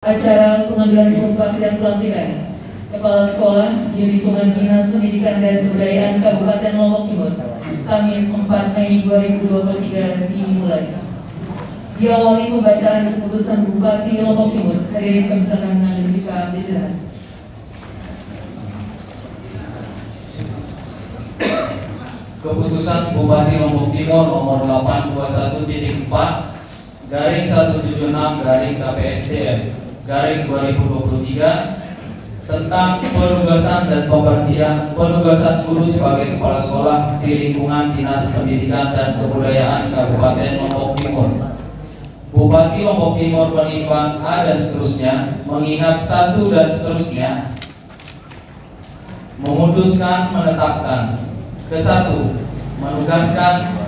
Acara pengambilan sumpah dan pelantikan Kepala Sekolah di lingkungan Dinas Pendidikan dan Kebudayaan Kabupaten Lombok Timur, Kamis 4 Mei 2023 dimulai. Diawali pembacaan keputusan Bupati Lombok Timur. Hadirin kami silakan mengambil sikap istirahat. Keputusan Bupati Lombok Timur nomor 821.4/176/KPSDM/2023 tentang penugasan dan penugasan guru sebagai kepala sekolah di lingkungan Dinas Pendidikan dan Kebudayaan Kabupaten Lombok Timur. Bupati Lombok Timur menimbang A dan seterusnya, mengingat satu dan seterusnya, memutuskan menetapkan ke-1, menugaskan,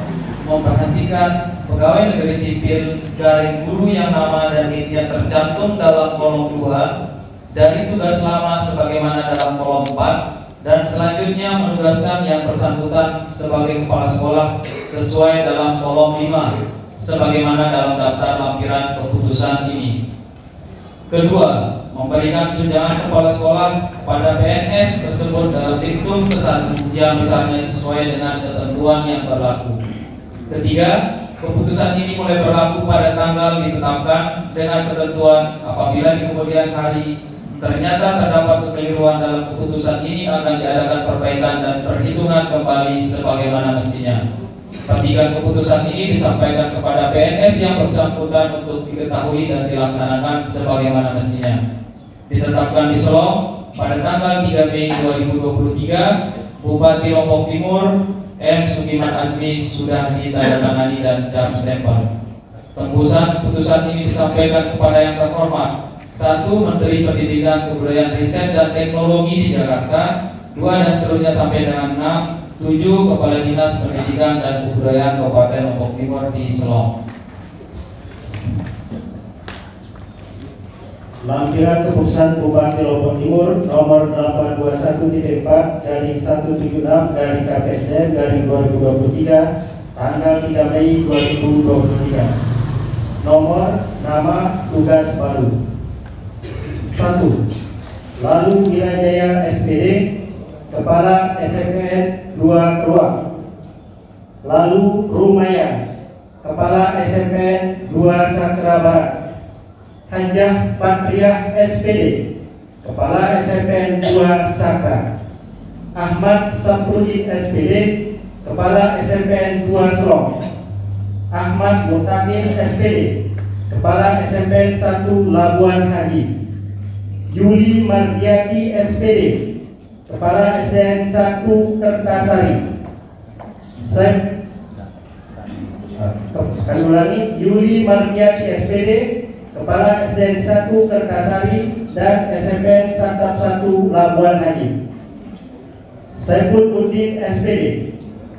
memberhentikan pegawai negeri sipil garing guru yang nama dan NIK-nya tercantum dalam kolom 2 dari tugas lama sebagaimana dalam kolom 4, dan selanjutnya menugaskan yang bersangkutan sebagai kepala sekolah sesuai dalam kolom 5 sebagaimana dalam daftar lampiran keputusan ini. Kedua, memberikan tunjangan kepala sekolah kepada PNS tersebut dalam diktum ke-1 yang misalnya sesuai dengan ketentuan yang berlaku. Ketiga, keputusan ini mulai berlaku pada tanggal ditetapkan dengan ketentuan apabila di kemudian hari ternyata terdapat kekeliruan dalam keputusan ini akan diadakan perbaikan dan perhitungan kembali sebagaimana mestinya. Ketiga, keputusan ini disampaikan kepada PNS yang bersangkutan untuk diketahui dan dilaksanakan sebagaimana mestinya. Ditetapkan di Selong pada tanggal 3 Mei 2023, Bupati Lombok Timur M. Sugiman Azmi sudah ditandatangani dan jam stempel. Tembusan keputusan ini disampaikan kepada yang terhormat: 1. Menteri Pendidikan, Kebudayaan, Riset dan Teknologi di Jakarta, 2 dan seterusnya sampai dengan 6. 7. Kepala Dinas Pendidikan dan Kebudayaan Kabupaten Lombok Timur di Selong. Lampiran keputusan Bupati Lombok Timur nomor 821.4/176 dari KPSDM dari 2023 tanggal 3 Mei 2023. Nomor, nama, tugas baru. 1. Lalu Wirajaya SPD, Kepala SMPN 2 Keruak. Lalu Rumaya, Kepala SMPN 2 Sakra Barat. Hanjah Patriah SPD, Kepala SMPN 2 Sakra. Ahmad Samsudin SPD, Kepala SMPN 2 Selong. Ahmad Mutakin SPD, Kepala SMPN 1 Labuan Haji. Yuli Mardiati SPD, Kepala SDN 1 Kertasari. Yuli Mardiati SPD, Kepala SDN 1 Kertasari dan SMPN Santap 1 Labuan Haji. Saifuddin SPD,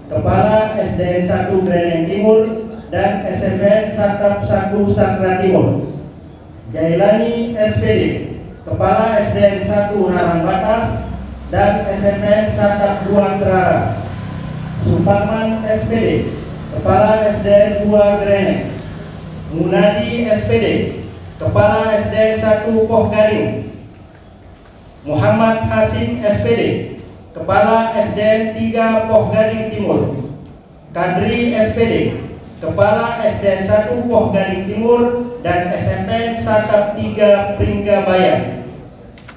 Kepala SDN 1 Greneng Timur dan SMPN Santap 1 Sakra Timur. Jailani SPD, Kepala SDN 1 Rarang Batas dan SMPN Santap 2 Terara. Suparman SPD, Kepala SDN 2 Greneng. Munadi SPD, Kepala SDN 1 Poh Garing. Muhammad Hasim SPD, Kepala SDN 3 Poh Garing Timur. Kadri SPD, Kepala SDN 1 Poh Garing Timur dan SMPN Sakap 3 Pringgabaya.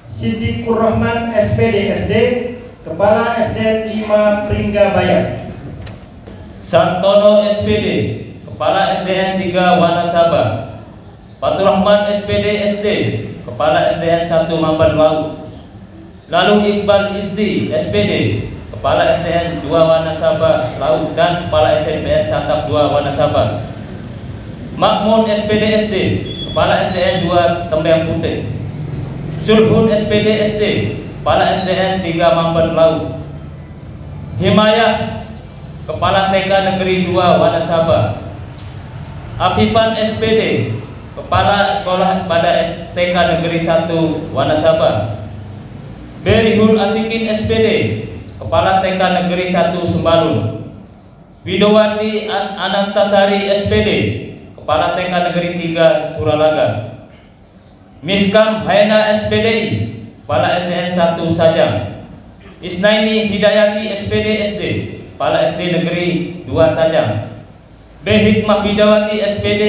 Siddiqur Rahman SPD SD, Kepala SDN 5 Pringgabaya. Santono SPD, Kepala SDN 3 Wanasaba. Fatur Rahman SPD SD, Kepala SDN 1 Mamban Laut. Lalu Iqbal Izzi SPD, Kepala SDN 2 Wanasaba Laut dan Kepala SMPN Santap 2 Wanasaba. Makmun SPD SD, Kepala SDN 2 Tembeng Putih. Sulhun SPD SD, Kepala SDN 3 Mamban Laut. Himayah, Kepala TK Negeri 2 Wanasaba. Afifan SPD, Kepala Sekolah pada TK Negeri 1 Wanasaba. Berihul Asikin SPD, Kepala TK Negeri 1 Sembalun. Widowati Anantasari SPD, Kepala TK Negeri 3 Suralaga. Miskam Haena SPDI, Kepala SDN 1 Sajang. Isnaini Hidayati SPD SD, Kepala SD Negeri 2 Sajang. B. Hikmah Bidawati SPD,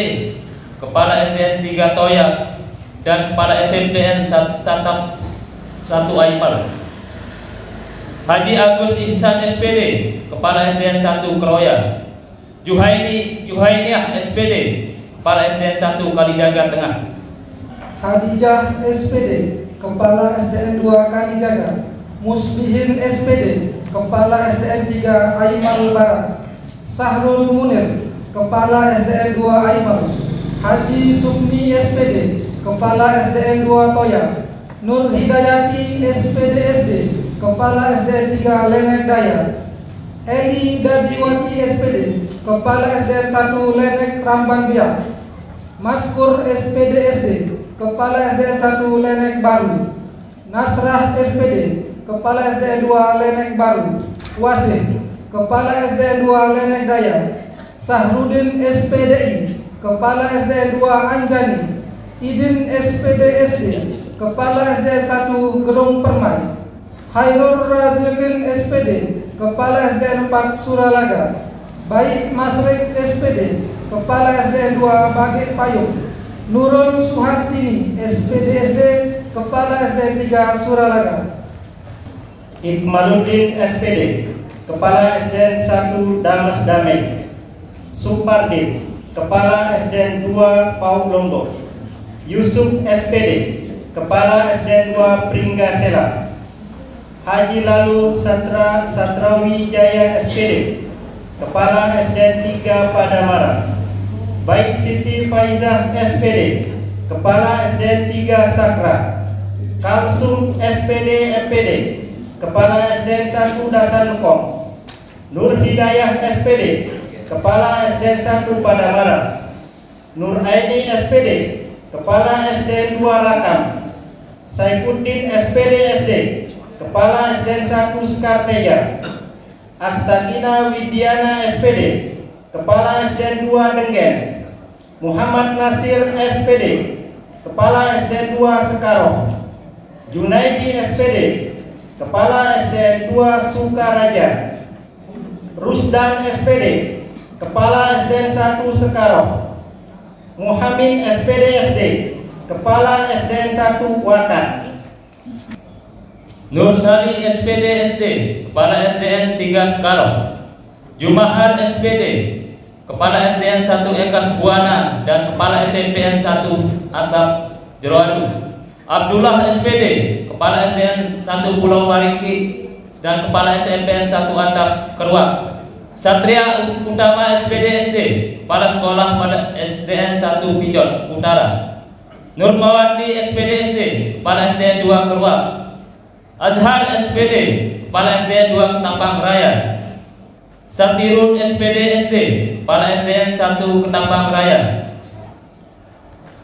Kepala SDN 3 Toyak dan Kepala SMPN Satap 1 Aipal. Haji Agus Ihsan SPD, Kepala SDN 1 Keroya. Juhainiah SPD, Kepala SDN 1 Kalijaga Tengah. Hadijah SPD, Kepala SDN 2 Kalijaga. Musbihin SPD, Kepala SDN 3 Aimal Barat. Sahrul Munir, Kepala SDN 2 Aimal. Haji Sukni SPD, Kepala SDN 2 Toya. Nur Hidayati SPD SD, Kepala SDN 3 Lenek Daya. Eli Dadiwati SPD, Kepala SDN 1 Lenek Ramban Biak. Maskur SPD SD, Kepala SDN 1 Lenek Baru. Nasrah SPD, Kepala SDN 2 Lenek Baru. Wasih, Kepala SDN 2 Lenek Daya. Sahrudin SPDI, Kepala SDN 2 Anjani. Idin SPD SD, Kepala SDN 1 Gerung Permai. Hairul Razilkin SPD, Kepala SDN 4 Suralaga. Baik Masrik SPD, Kepala SDN 2 Bagik Payung. Nurul Suhartini SPD SD, Kepala SDN 3 Suralaga. Ikmaluddin SPD, Kepala SDN 1 Damas Damai. Supardin, Kepala SDN 2 Pauk Lombok. Yusuf SPD, Kepala SDN 2 Pringgasela. Haji Lalu Satrawi Jaya SPD, Kepala SDN 3 Padamara. Baik Siti Faizah SPD, Kepala SDN 3 Sakra. Kalsum SPD MPD, Kepala SDN 1 Dasar Lekong. Nur Hidayah SPD, Kepala SDN 1 Padamara. Nur Aini SPD, Kepala SDN 2 Lakam. Saifuddin SPD SD, Kepala SDN 1 Skarteja. Astagina Widiana SPD, Kepala SDN 2 Denggen. Muhammad Nasir SPD, Kepala SDN 2 Sekarong. Junaidi SPD, Kepala SDN 2 Sukaraja. Rusdan SPD, Kepala SDN 1 Sekarong. Muhammad SPD SD, Kepala SDN 1 Wakat. Nur Sali SPD SD, Kepala SDN 3 Sekarong. Jumahar SPD, Kepala SDN 1 Ekas Buana dan Kepala SMPN 1 Atap Jeroadu. Abdullah SPD, Kepala SDN 1 Pulau Mariki dan Kepala SMPN 1 Atap Keruak. Satria Utama SPD SD, Kepala Sekolah pada SDN 1 Pijot Utara. Nurmawati SPD SD, Kepala SDN 2 Keruak. Azhar SPD, Kepala SDN 2 Ketapang Raya. Satirun SPD SD, Kepala SDN 1 Ketapang Raya.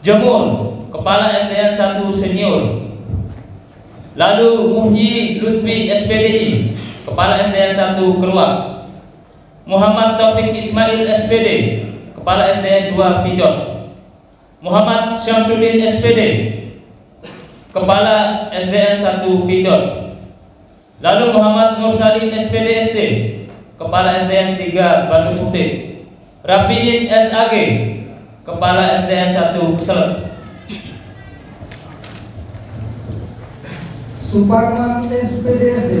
Jemur, Kepala SDN 1 Senior. Lalu Muhyi Lutfi SPDI, Kepala SDN 1 Keruak. Muhammad Taufik Ismail SPD, Kepala SDN 2 Pijot. Muhammad Syamsuddin SPD, Kepala SDN 1 Pijot. Lalu Muhammad Nursalin SPD SD, Kepala SDN 3 Bandung Putih. Rafiin SAG, Kepala SDN 1 Keselek. Suparman SPD SD,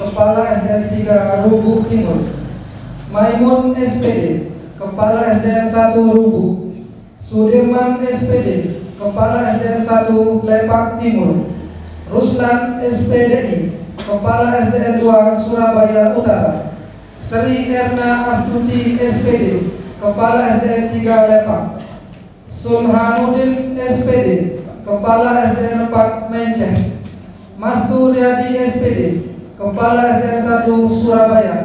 Kepala SDN 3 Rubuk Timur. Maimun SPD, Kepala SDN 1 Rubuk. Sudirman SPD, Kepala SDN 1 Lepak Timur. Ruslan SPDI, Kepala SDN 2 Surabaya Utara. Sri Erna Astuti SPD, Kepala SDN 3 Lepak. Sulhanuddin SPD, Kepala SDN 4 Menceng. Masturyadi SPD, Kepala SDN 1 Surabaya.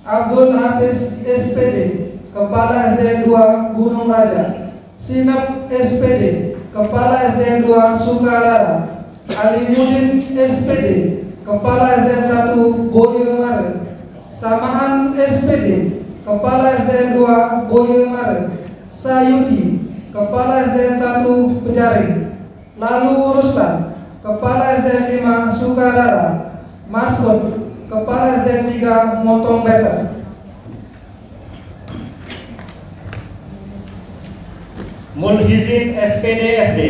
Abdul Hafiz SPD, Kepala SDN 2 Gunung Raja. Sinap SPD, Kepala SDN 2 Sukarara. Alimuddin SPD, Kepala SDN 1 Boyolali. Samahan SPD, Kepala SDN 2 Boyolali. Sayuti, Kepala SDN 1 Pejaring. Lalu Ruslan, Kepala SDN 5 Sukarara, Maskun, Kepala SDN 3 Motong Beter. Mulhizin SPD SD,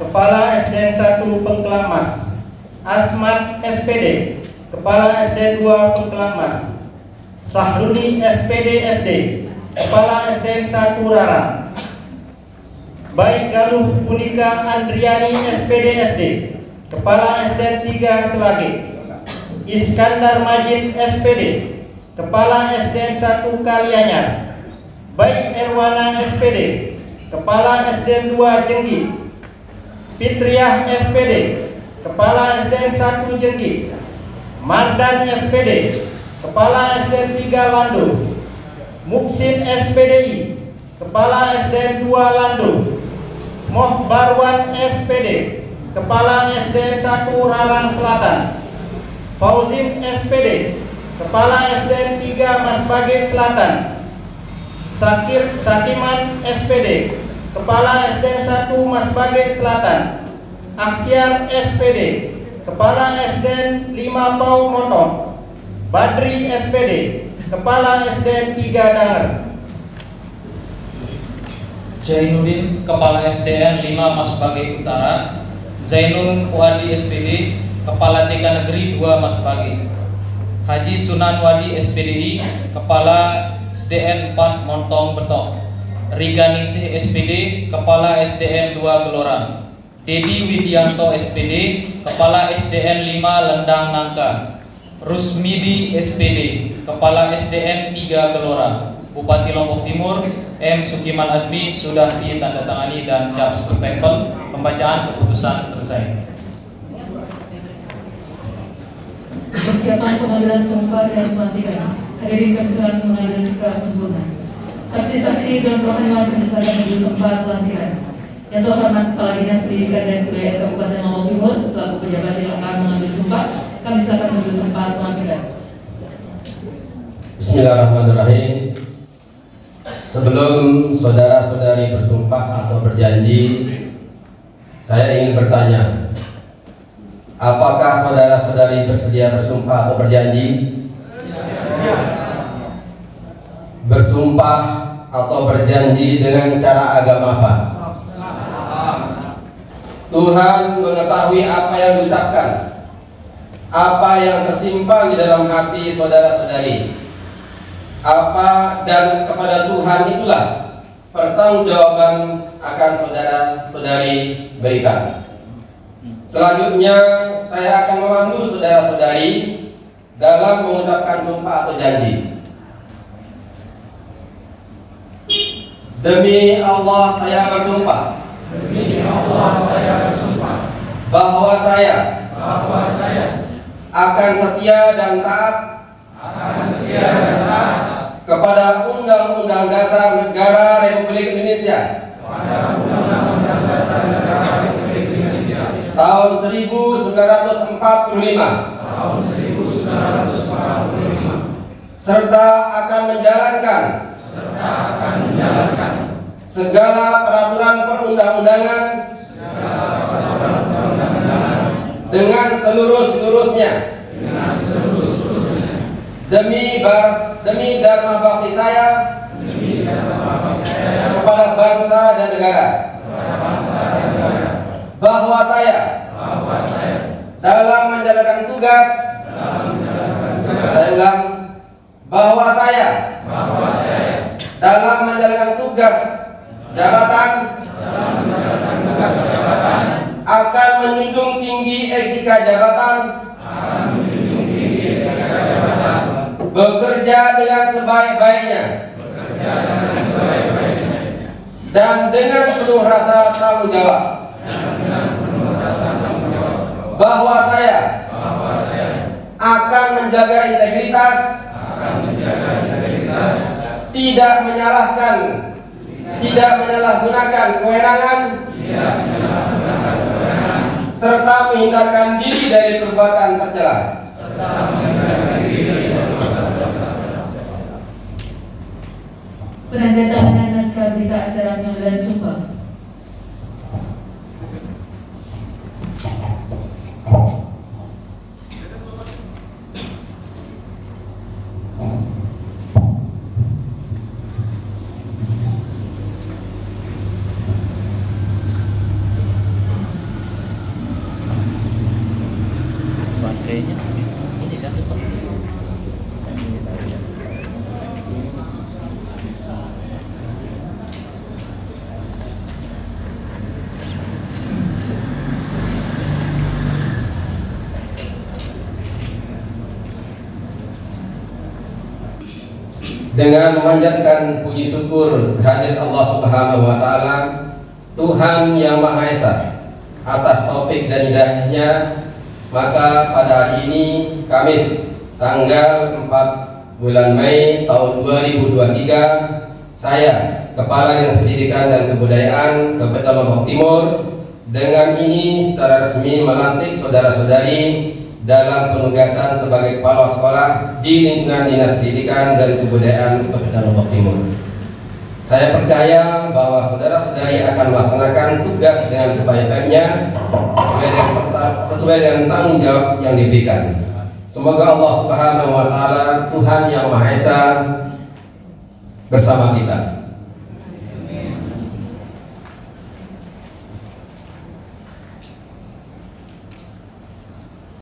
Kepala SDN 1 Pengkelak Mas. Asmat SPD, Kepala SDN 2 Pengkelak Mas. Sahruni SPD SD, Kepala SDN 1 Rara. Baik Galuh Punika Andriani SPD SD, Kepala SDN 3 Selage. Iskandar Majid SPD, Kepala SDN 1 Kalianyar. Baik Erwana SPD, Kepala SDN 2 Jenggi. Fitriah SPD, Kepala SDN 1 Jenggi. Mardan SPD, Kepala SDN 3 Lando. Muksin SPDI, Kepala SDN 2 Lando. Moh Barwan SPD, Kepala SDN 1 Rarang Selatan. Fauzin SPD, Kepala SDN 3 Masbage Selatan. Sakiman SPD, Kepala SDN 1 Masbage Selatan. Akhtiar SPD, Kepala SDN 5 Pau Motong. Badri SPD, Kepala SDN 3 Danger. Jainuddin, Kepala SDN 5 Masbage Utara. Zainul Puadi SPD, Kepala TK Negeri 2 Masbage. Haji Sunan Wadi SPDI, Kepala SDN 4 Montong Betok. Riga Ningsih SPD, Kepala SDN 2 Gelora. Dedi Widianto SPD, Kepala SDN 5 Lendang Nangka. Rusmidi SPD, Kepala SDN 3 Gelora. Bupati Lombok Timur M. Sukiman Azmi sudah ditandatangani dan cap stempel. Pembacaan keputusan selesai. Persiapan pengambilan sumpah dan pelantikan. Hadirin kami silakan mengambil sikap sempurna. Saksi-saksi dan rohaniwan kami silakan menuju tempat pelantikan. Yang terhormat Kepala Dinas Pendidikan dan Kebudayaan Kabupaten Lombok Timur selaku pejabat yang akan mengambil sumpah, kami silakan menuju tempat pelantikan. Bismillahirrahmanirrahim. Sebelum saudara-saudari bersumpah atau berjanji, saya ingin bertanya, apakah saudara-saudari bersedia bersumpah atau berjanji? Bersumpah atau berjanji dengan cara agama apa? Tuhan mengetahui apa yang diucapkan, apa yang tersimpan di dalam hati saudara-saudari. Apa dan kepada Tuhan itulah pertanggungjawaban akan saudara-saudari berikan. Selanjutnya saya akan memandu saudara-saudari dalam mengucapkan sumpah atau janji. Demi Allah saya bersumpah. Demi Allah saya bersumpah Bahwa saya akan setia dan taat kepada Undang-Undang Dasar Negara Republik Indonesia tahun 1945 serta akan menjalankan segala peraturan perundang-undangan dengan seluruh-seluruhnya demi dharma bakti saya kepada bangsa dan negara. Bahwa saya dalam menjalankan tugas, saya ulang, bahwa saya dalam menjalankan tugas jabatan akan menjunjung tinggi etika jabatan, bekerja dengan sebaik-baiknya dan dengan penuh rasa tanggung jawab. Bahwa saya akan menjaga integritas, tidak menyalahgunakan kewenangan, serta menghindarkan diri dari perbuatan tercela. Penandatanganan naskah berita acara pengambilan sumpah. dengan memanjatkan puji syukur kehadirat Allah Subhanahu wa taala, Tuhan yang Maha Esa, atas taufik dan hidayahnya, maka pada hari ini Kamis tanggal 4 bulan Mei tahun 2023, saya Kepala Dinas Pendidikan dan Kebudayaan Kabupaten Lombok Timur dengan ini secara resmi melantik saudara-saudari dalam penugasan sebagai kepala sekolah di lingkungan Dinas Pendidikan dan Kebudayaan Kabupaten Lombok Timur. Saya percaya bahwa saudara-saudari akan melaksanakan tugas dengan sebaik-baiknya sesuai dengan tanggung jawab yang diberikan. Semoga Allah Subhanahu wa taala, Tuhan yang Maha Esa, bersama kita.